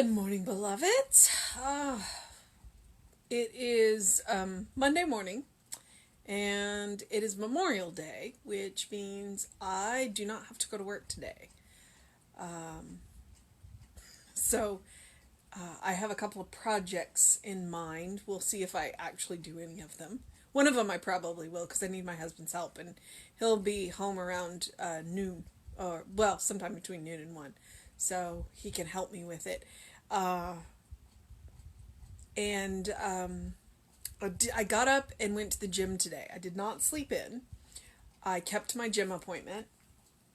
Good morning, beloveds. It is Monday morning, and it is Memorial Day, which means I do not have to go to work today. So I have a couple of projects in mind. We'll see if I actually do any of them. One of them I probably will because I need my husband's help, and he'll be home around noon, or well, sometime between noon and 1. So he can help me with it. And I got up and went to the gym today. I did not sleep in. I kept my gym appointment,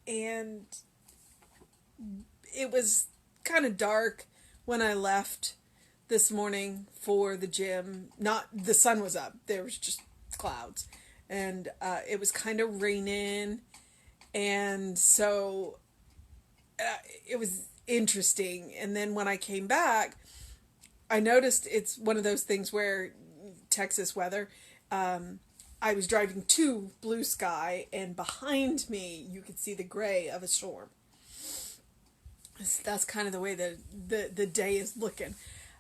and it was kind of dark when I left this morning for the gym. Not the sun was up. There was just clouds, and it was kind of raining, and so it was interesting. And then when I came back, I noticed it's one of those things where Texas weather, I was driving to blue sky, and behind me you could see the gray of a storm. That's kind of the way the day is looking.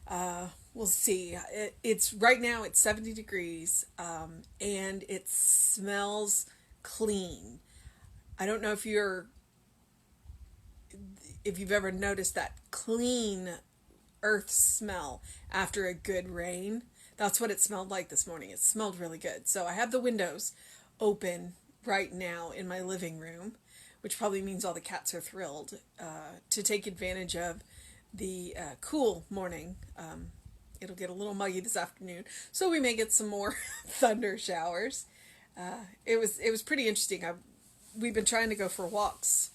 We'll see. It's right now it's 70 degrees, and it smells clean. I don't know if you've ever noticed that clean earth smell after a good rain. That's what it smelled like this morning. It smelled really good. So I have the windows open right now in my living room, which probably means all the cats are thrilled to take advantage of the cool morning. It'll get a little muggy this afternoon, so we may get some more thunder showers. It was pretty interesting. We've been trying to go for walks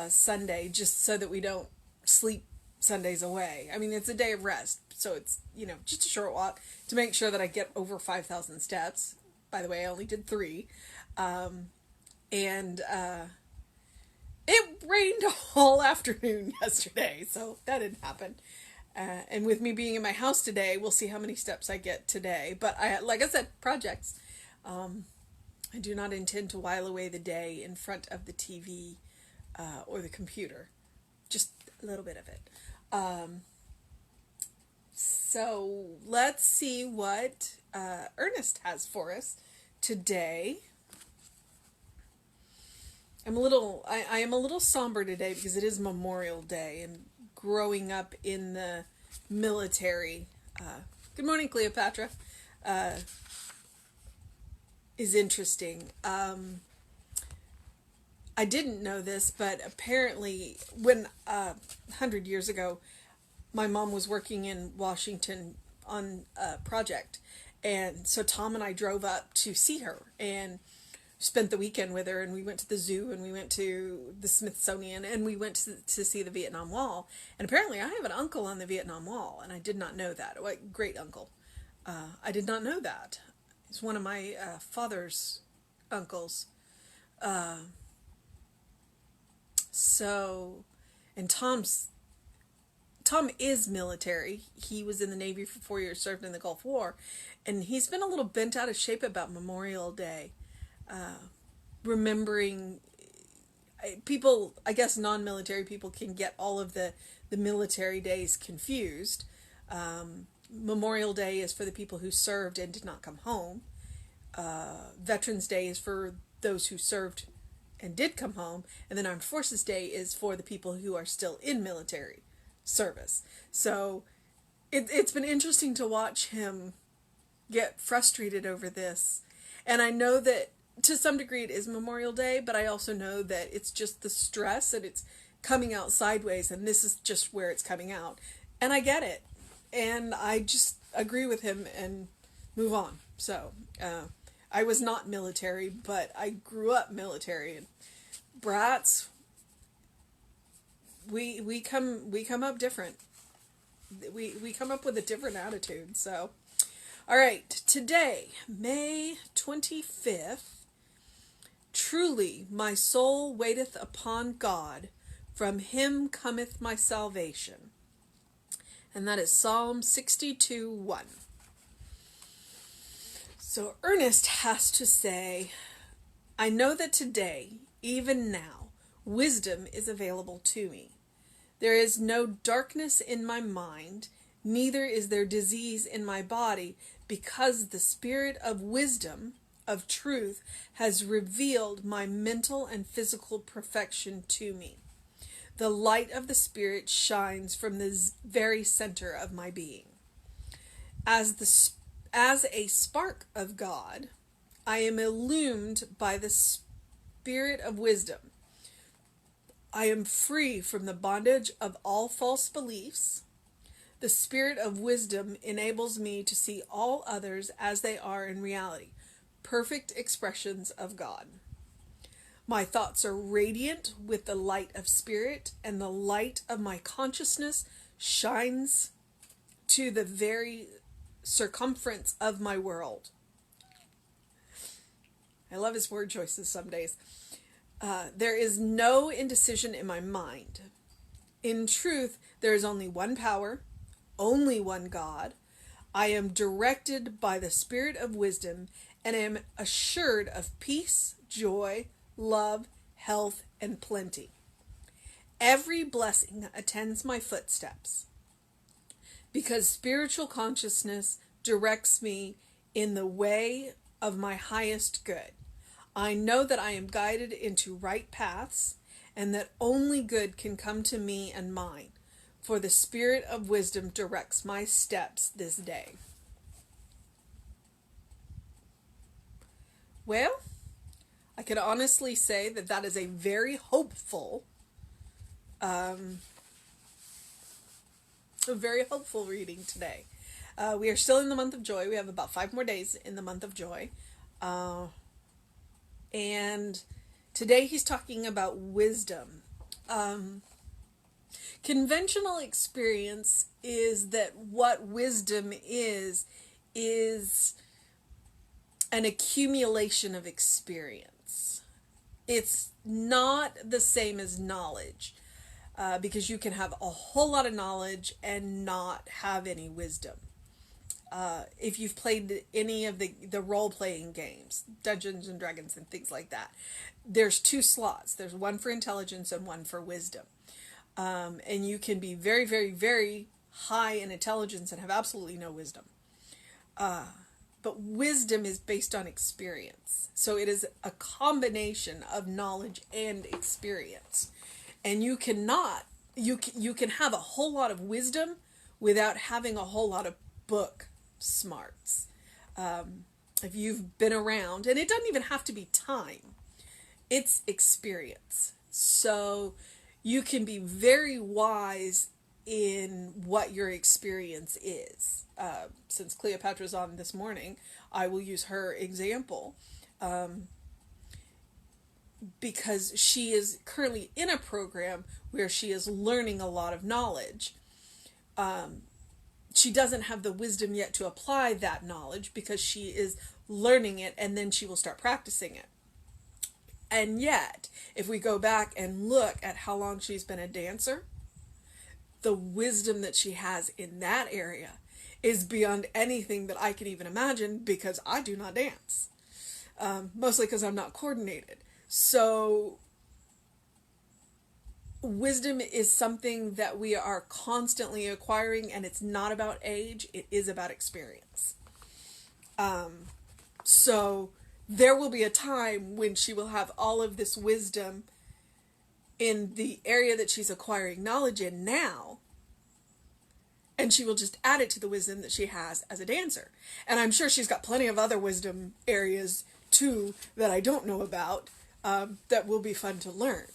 Sunday just so that we don't sleep Sundays away. I mean, it's a day of rest, so it's, just a short walk to make sure that I get over 5,000 steps. By the way, I only did 3. And it rained all afternoon yesterday, so that didn't happen. And with me being in my house today, we'll see how many steps I get today. But like I said, projects. I do not intend to while away the day in front of the TV or the computer. Just a little bit of it. So let's see what Ernest has for us today. I am a little somber today because it is Memorial Day, and growing up in the military, good morning, Cleopatra, is interesting. I didn't know this, but apparently when 100 years ago, my mom was working in Washington on a project, and so Tom and I drove up to see her and spent the weekend with her, and we went to the zoo, and we went to the Smithsonian, and we went to see the Vietnam Wall. And apparently I have an uncle on the Vietnam Wall, and I did not know that. What great uncle. I did not know that. He's one of my father's uncles. And Tom is military. He was in the Navy for 4 years, served in the Gulf War, and he's been a little bent out of shape about Memorial Day. Remembering people, I guess non-military people can get all of the military days confused. Memorial Day is for the people who served and did not come home. Veterans Day is for those who served and did come home, and then Armed Forces Day is for the people who are still in military service. So it's been interesting to watch him get frustrated over this. And I know that to some degree it is Memorial Day, but I also know that it's just the stress and it's coming out sideways, and this is just where it's coming out. And I get it. And I just agree with him and move on. So, I was not military, but I grew up military, and brats, we come up different. We come up with a different attitude. So, all right, today, May 25th, truly my soul waiteth upon God, from him cometh my salvation. And that is Psalm 62:1. So Ernest has to say, I know that today, even now, wisdom is available to me. There is no darkness in my mind, neither is there disease in my body, because the Spirit of wisdom, of truth, has revealed my mental and physical perfection to me. The light of the Spirit shines from the very center of my being. As a spark of God, I am illumined by the Spirit of wisdom. I am free from the bondage of all false beliefs. The Spirit of wisdom enables me to see all others as they are in reality, perfect expressions of God. My thoughts are radiant with the light of Spirit, and the light of my consciousness shines to the very circumference of my world. I love his word choices some days. There is no indecision in my mind. In truth, there is only one power, only one God. I am directed by the Spirit of wisdom and am assured of peace, joy, love, health, and plenty. Every blessing attends my footsteps, because spiritual consciousness directs me in the way of my highest good. I know that I am guided into right paths, and that only good can come to me and mine, for the Spirit of wisdom directs my steps this day. Well, I can honestly say that that is a very hopeful reading today. We are still in the month of joy. We have about 5 more days in the month of joy. And today he's talking about wisdom. Conventional experience is that what wisdom is an accumulation of experience. It's not the same as knowledge, because you can have a whole lot of knowledge and not have any wisdom. If you've played any of the role-playing games, Dungeons and Dragons and things like that, there's 2 slots. There's one for intelligence and one for wisdom. And you can be very, very, very high in intelligence and have absolutely no wisdom. But wisdom is based on experience. So it is a combination of knowledge and experience. And you can have a whole lot of wisdom without having a whole lot of book smarts. If you've been around, and it doesn't even have to be time, it's experience. So you can be very wise in what your experience is. Since Cleopatra's on this morning, I will use her example, because she is currently in a program where she is learning a lot of knowledge. She doesn't have the wisdom yet to apply that knowledge because she is learning it, and then she will start practicing it. And yet, if we go back and look at how long she's been a dancer, the wisdom that she has in that area is beyond anything that I can even imagine, because I do not dance. Mostly because I'm not coordinated. So wisdom is something that we are constantly acquiring, and it's not about age, it is about experience. So there will be a time when she will have all of this wisdom in the area that she's acquiring knowledge in now, and she will just add it to the wisdom that she has as a dancer. And I'm sure she's got plenty of other wisdom areas too that I don't know about, that will be fun to learn.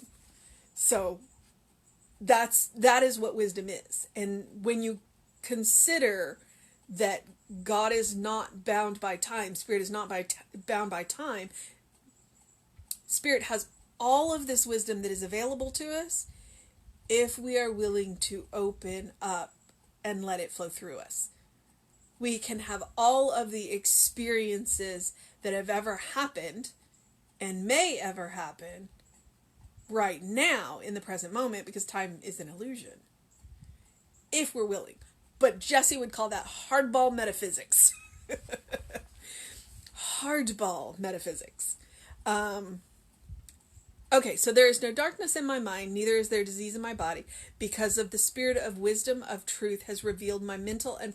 So that is what wisdom is. And when you consider that God is not bound by time, Spirit is not bound by time, Spirit has all of this wisdom that is available to us if we are willing to open up and let it flow through us. We can have all of the experiences that have ever happened and may ever happen right now in the present moment, because time is an illusion, if we're willing. But Jesse would call that hardball metaphysics. Hardball metaphysics. Okay, so there is no darkness in my mind, neither is there disease in my body, because of the spirit of wisdom of truth has revealed my mental and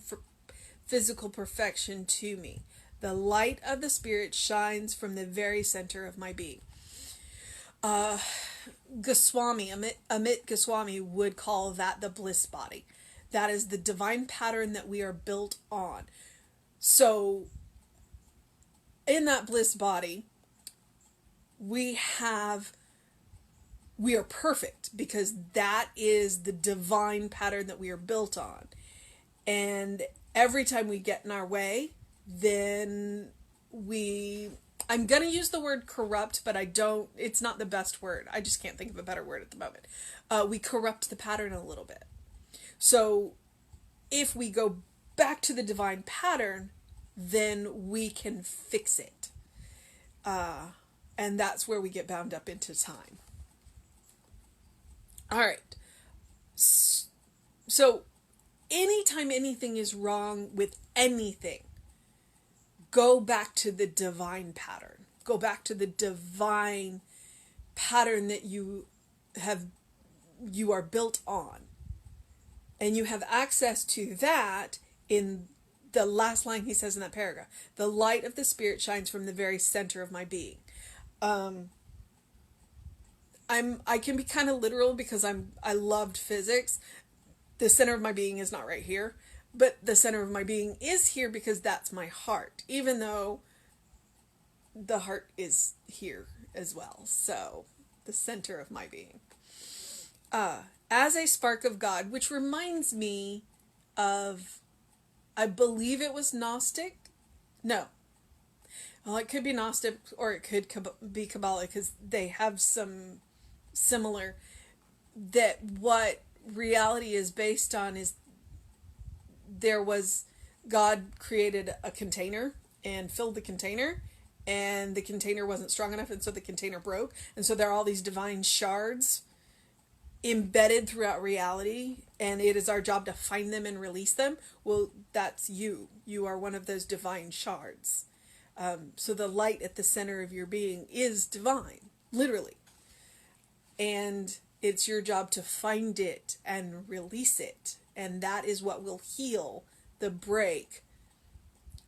physical perfection to me. The light of the spirit shines from the very center of my being. Goswami, Amit Goswami would call that the bliss body. That is the divine pattern that we are built on. So, in that bliss body, we are perfect because that is the divine pattern that we are built on. And every time we get in our way, then I'm going to use the word corrupt, but it's not the best word. I just can't think of a better word at the moment. We corrupt the pattern a little bit. So if we go back to the divine pattern, then we can fix it. And that's where we get bound up into time. All right. So anytime anything is wrong with anything, go back to the divine pattern. Go back to the divine pattern that you are built on. And you have access to that in the last line he says in that paragraph. The light of the Spirit shines from the very center of my being. I can be kind of literal because I loved physics. The center of my being is not right here, but the center of my being is here because that's my heart, even though the heart is here as well. So the center of my being. As a spark of God, which reminds me of, I believe it was Gnostic. No. Well, it could be Gnostic or it could be Kabbalah because they have some similar, that what reality is based on is God created a container and filled the container, and the container wasn't strong enough, and so the container broke, and so there are all these divine shards embedded throughout reality, and it is our job to find them and release them. Well, that's you. You are one of those divine shards. So the light at the center of your being is divine, literally. And it's your job to find it and release it. And that is what will heal the break.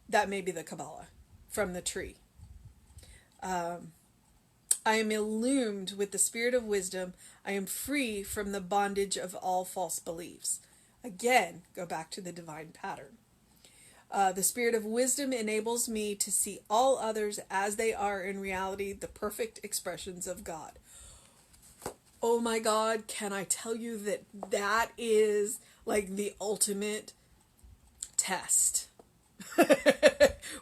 That may be the Kabbalah from the tree. I am illumined with the spirit of wisdom. I am free from the bondage of all false beliefs. Again, go back to the divine pattern. The spirit of wisdom enables me to see all others as they are in reality, the perfect expressions of God. Oh my God, can I tell you that is like the ultimate test.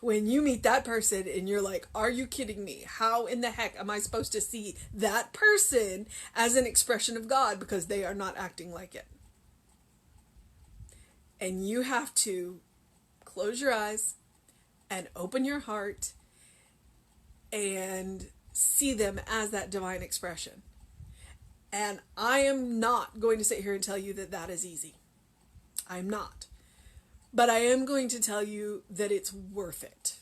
When you meet that person and you're like, are you kidding me? How in the heck am I supposed to see that person as an expression of God because they are not acting like it? And you have to close your eyes and open your heart and see them as that divine expression. And I am not going to sit here and tell you that that is easy. I'm not. But I am going to tell you that it's worth it.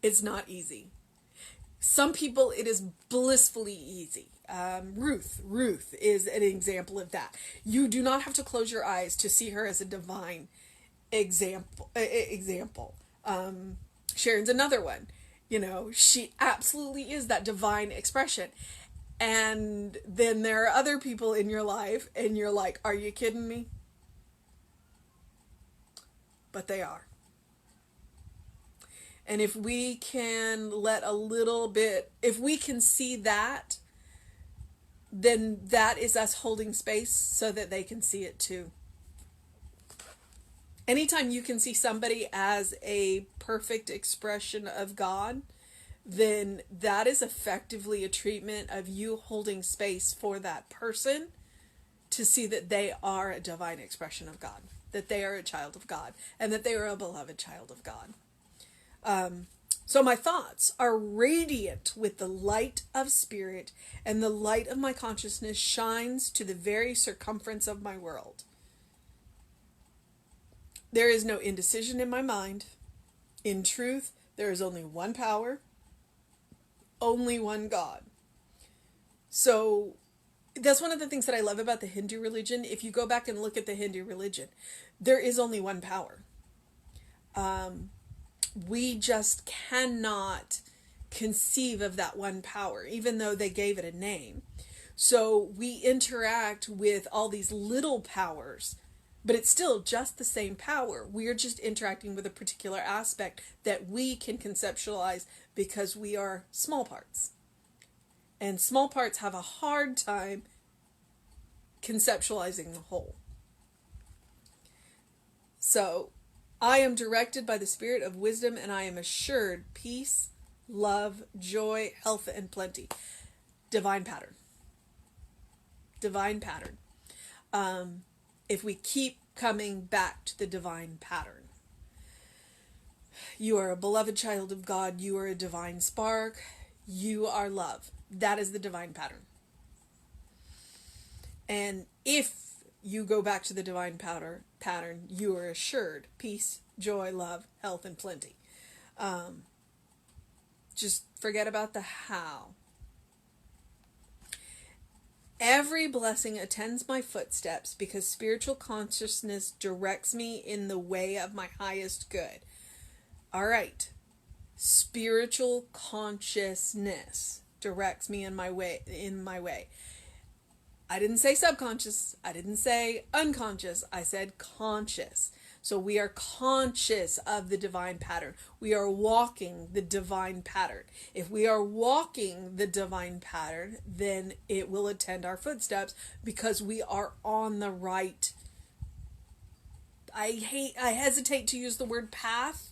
It's not easy. Some people, it is blissfully easy. Ruth is an example of that. You do not have to close your eyes to see her as a divine example. Sharon's another one. You know, she absolutely is that divine expression. And then there are other people in your life and you're like, are you kidding me? But they are. And if we can if we can see that, then that is us holding space so that they can see it too. Anytime you can see somebody as a perfect expression of God, then that is effectively a treatment of you holding space for that person to see that they are a divine expression of God, that they are a child of God, and that they are a beloved child of God. So my thoughts are radiant with the light of spirit, and the light of my consciousness shines to the very circumference of my world. There is no indecision in my mind. In truth, there is only one power, only one God. So that's one of the things that I love about the Hindu religion. If you go back and look at the Hindu religion, there is only one power. We just cannot conceive of that one power, even though they gave it a name. So we interact with all these little powers, but it's still just the same power. We're just interacting with a particular aspect that we can conceptualize because we are small parts. And small parts have a hard time conceptualizing the whole. So, I am directed by the Spirit of wisdom, and I am assured peace, love, joy, health, and plenty. Divine pattern. Divine pattern. If we keep coming back to the divine pattern. You are a beloved child of God. You are a divine spark. You are love. That is the divine pattern. And if you go back to the divine pattern, you are assured peace, joy, love, health, and plenty. Just forget about the how. Every blessing attends my footsteps because spiritual consciousness directs me in the way of my highest good. All right. Spiritual consciousness directs me in my way. I didn't say subconscious. I didn't say unconscious. I said conscious. So we are conscious of the divine pattern. We are walking the divine pattern. If we are walking the divine pattern, then it will attend our footsteps because we are on the right. I hesitate to use the word path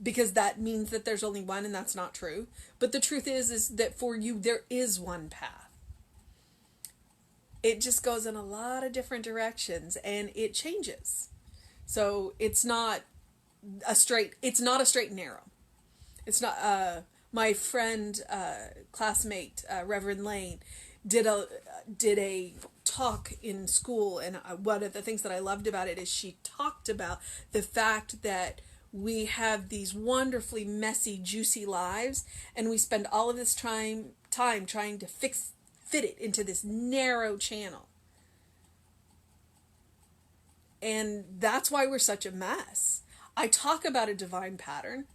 because that means that there's only one, and that's not true. But the truth is that for you, there is one path. It just goes in a lot of different directions and it changes. So it's not a straight and narrow. It's not, my friend, classmate, Reverend Lane did a talk in school, and one of the things that I loved about it is she talked about the fact that we have these wonderfully messy, juicy lives, and we spend all of this time trying to fit it into this narrow channel. And that's why we're such a mess. I talk about a divine pattern,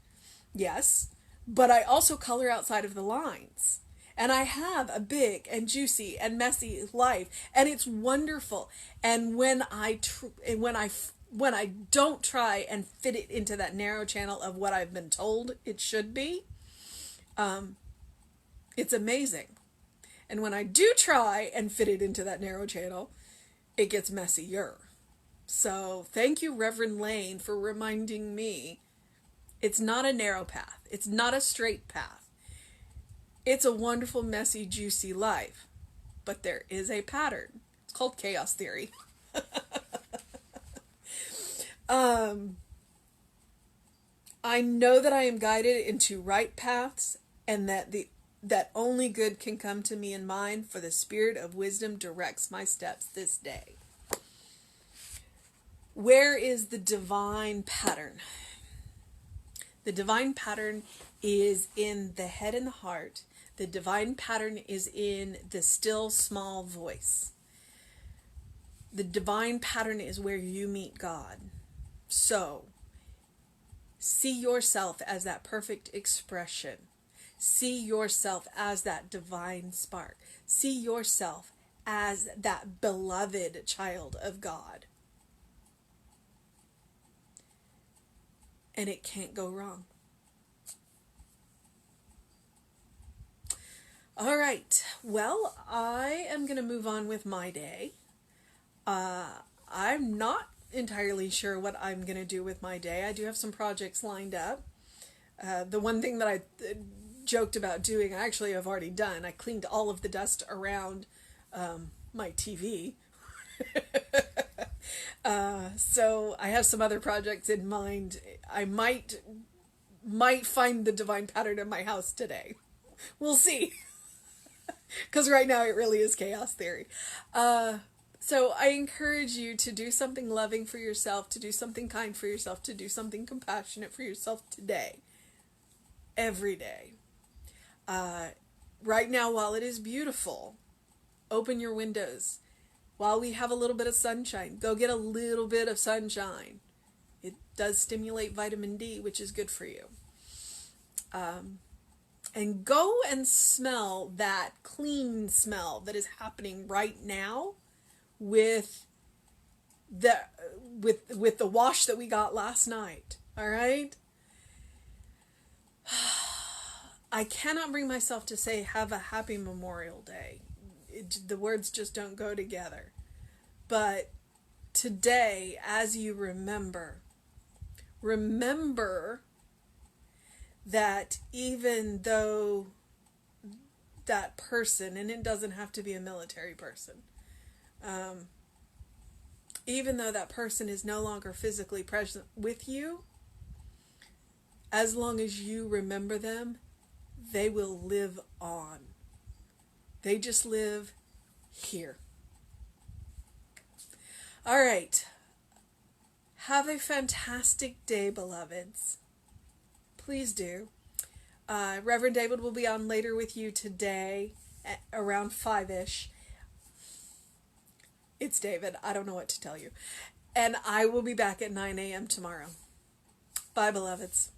yes, but I also color outside of the lines. And I have a big and juicy and messy life, and it's wonderful. And when I don't try and fit it into that narrow channel of what I've been told it should be, it's amazing. And when I do try and fit it into that narrow channel, it gets messier. So thank you, Reverend Lane, for reminding me it's not a narrow path. It's not a straight path. It's a wonderful, messy, juicy life. But there is a pattern. It's called chaos theory. I know that I am guided into right paths, and that only good can come to me and mine, for the Spirit of wisdom directs my steps this day. Where is the divine pattern? The divine pattern is in the head and the heart. The divine pattern is in the still small voice. The divine pattern is where you meet God. So, see yourself as that perfect expression. See yourself as that divine spark. See yourself as that beloved child of God. And it can't go wrong. All right. Well, I am going to move on with my day. I'm not entirely sure what I'm going to do with my day. I do have some projects lined up. The one thing that I joked about doing, I actually have already done. I cleaned all of the dust around my TV. So I have some other projects in mind. I might find the divine pattern in my house today. We'll see. Because right now it really is chaos theory. So I encourage you to do something loving for yourself, to do something kind for yourself, to do something compassionate for yourself today. Every day. Right now, while it is beautiful, open your windows. While we have a little bit of sunshine, go get a little bit of sunshine. It does stimulate vitamin D, which is good for you. And go and smell that clean smell that is happening right now with the wash that we got last night. All right? I cannot bring myself to say have a happy Memorial Day. The words just don't go together. But today, as you remember that even though that person, and it doesn't have to be a military person, even though that person is no longer physically present with you, as long as you remember them, they will live on. They just live here. All right. Have a fantastic day, beloveds. Please do. Reverend David will be on later with you today at around 5-ish. It's David. I don't know what to tell you. And I will be back at 9 a.m. tomorrow. Bye, beloveds.